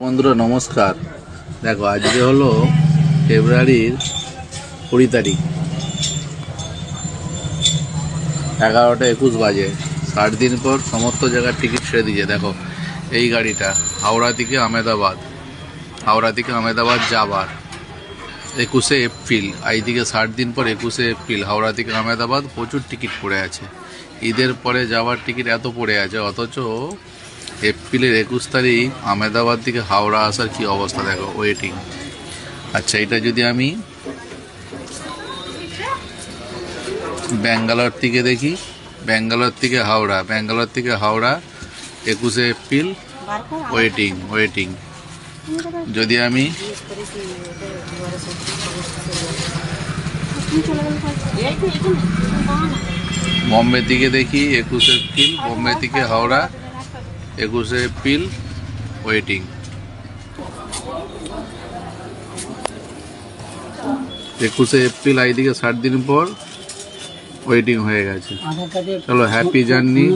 বন্ধুরা নমস্কার। দেখো আজকে হলো ফেব্রুয়ারির 20 তারিখ, 11:21 বাজে। 60 দিন পর সমস্ত জায়গার টিকিট ছেড়ে দিয়েছে। দেখো এই গাড়িটা হাওড়া থেকে আহমেদাবাদ যাবার 21শে এপ্রিল। এইদিকে 60 দিন পর 21শে এপ্রিল হাওড়া থেকে আহমেদাবাদ প্রচুর টিকিট পড়ে আছে। ঈদের পরে যাওয়ার টিকিট এত পড়ে আছে, অথচ এপ্রিলের 21 তারিখ আহমেদাবাদ থেকে হাওড়া আসার কি অবস্থা দেখো, ওয়েটিং। আচ্ছা, এটা যদি আমি ব্যাঙ্গালোর থেকে দেখি, ব্যাঙ্গালোর থেকে হাওড়া 21শে এপ্রিল ওয়েটিং। যদি আমি বম্বে থেকে দেখি 21শে এপ্রিল, বম্বে থেকে হাওড়া 21শে এপ্রিল ওয়েটিং। 21শে এপ্রিল এইদিকে 60 দিন পর ওয়েটিং হয়ে গেছে। চলো, হ্যাপি জার্নি।